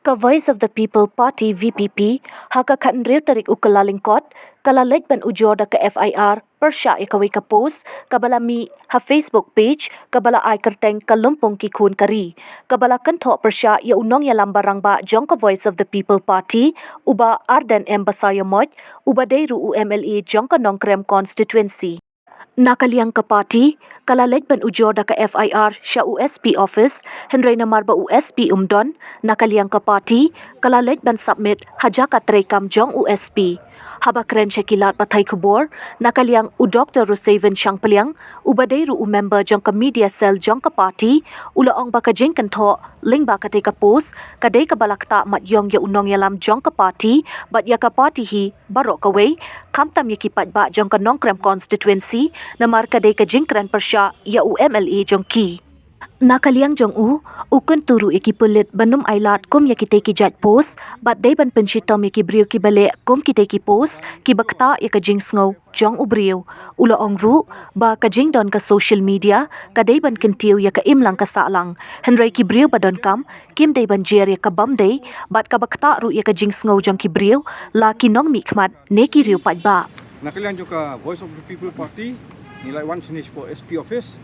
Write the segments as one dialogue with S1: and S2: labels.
S1: Jaka Voice of the People Party VPP haka khanreu tarik ukalalingkot kala Leit Ujor daka FIR Pyrshah kawei ka post kabala mi ha Facebook page kabala ai kerteng ka Lympung ki Khun kari kabala Kynthoh Pyrshah ya Nongialam barang ba Jong ka Voice of the People Party uba Ardent embasaya moj uba deiru UMLA Jong ka Nongkrem constituency. Nakaliang ka party, kala Leit Ujor daka FIR siya USP office, hynrei namar ba USP nakaliang ka party, kala Leit submit jaka treikam Jong USP. Haba kren ladpathai khubor, nakaliang U Dr Ruseavan Shapliang, ubadeiru member Jong ka media cell Jong ka party, ulaong baka jing Kynthoh, Lynba Katei ka post, kadei ka balakta mationg ya Nongialam Jong ka party, bat ya ka party hi baroh kawei, khamtam ya ki paidbah Jong ka Nongkrem constituency, namar kadei ka jing Kynthoh Pyrshah ya UMLA Jong ki. Nakaliang Jong ukun turu iki pulit banum ailad kum ya kitei ki jat post, bat dei ban penchitom ya ki brio ki bale kum kitei ki post, ki bakta ya ka jing sngau Jong ubrio, ula ong ru, ba ka jing don ka social media, ka dei ban kentiu ya ka imlang ka salang, hynrei ki brio ba don kam, kim dei ban jer ya ka bam dei, bat ka bakta ru ya ka jing sngau Jong ki brio, la ki nong mi khmat ne ki riu paidbah.
S2: Nakaliang juga Voice of the People Party nilai wan sini po SP office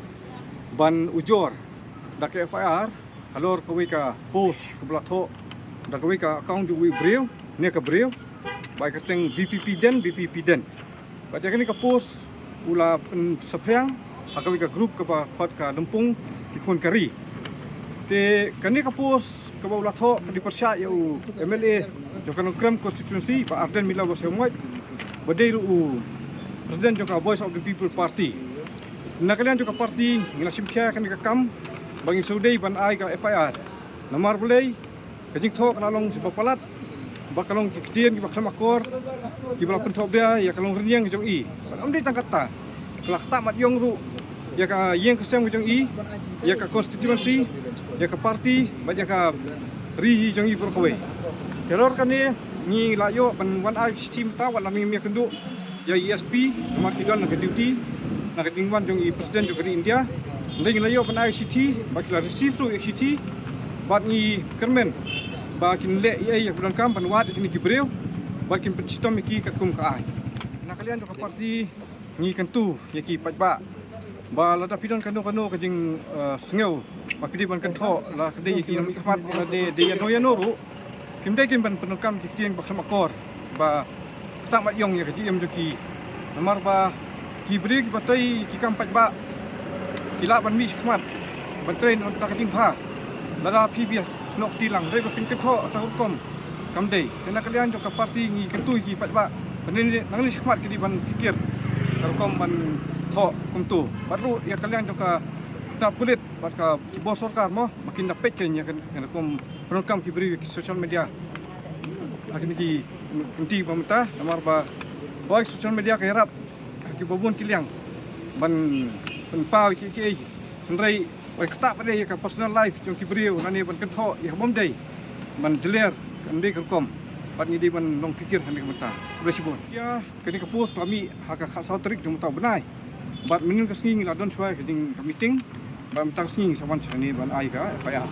S2: ban ujor dake FIR halor kawei ka post ke belatho dak kawei ka account ju brio ne ka brio bai ka teng BPP den ba jakani ka post ula Shapliang kawei ka group ka ba khot ka Lympung ki Khun kari te kani ka post ka ba belatho ka di Pyrshah eu MLA joka Nongkrem constituency ba Ardent mila ba semoi badeiru President joka Voice of the People Party. Nakalian juga parti ngelasim kia kan ka kam bangin saudai ban ai ka FIR. Namar boleh kajing thok kalong sebab palat bakalong kitien ki baklam akor ki balapun thok dia ya kalong riang jong i. Ban amdei tangkata. Kelak tak mat yong ru ya ka yeng kesem jong i ya ka constituency ya ka parti ban ya ka ri jong i kawei. Teror kan ni layo ban wan ai team ta wala mi kendu ya ESP namar kidon na duty nakatingwan jong i presiden jong dari India ndeng layo pan ICT bakila receive through ICT bat ni kermen bakin le ai ya bulan kam pan wat ni gibreu bakin pencitom ki ka kum ka ai nakalian jong parti ni kyntu ya ki paidbah ba lada pidon kanu ka jing sngeu ba kidi ban Kynthoh la kede ki nam ikhmat la de ya noru kim de kim ban penukam ki tieng bakam akor ba tak mat yong ya ki em jong ki namar ba ki beri ki batai ki kam paidbah kila ban mi khmat ban train on ta kating pha lada pbi nok tilang rei ba pin Kynthoh ta kom kam dei tena kalian jo ka parti ngi kyntu ki paidbah ban ni nang ni khmat ki di ban pikir kom ban tho kum tu baru ya kalian jo ka ta pulit bat ka ki bos sarkar mo makin dapat ken ya kan kom program ki beri ki social media akin ki kunti pamata namar ba boy social media ka harap ki bobon kiliang ban pau ki hynrei bai kthah pada ya ka personal life jong ki brio nani ban Kynthoh ya bom dei ban jeler kan dei kom bat ni di ban long pikir han mata besibon ya kini ka post kami haka khasau trik jong tau benai bat minin ka sing la don chwai ka jing ka meeting ban tang sing sawan chani ban ai ka FIR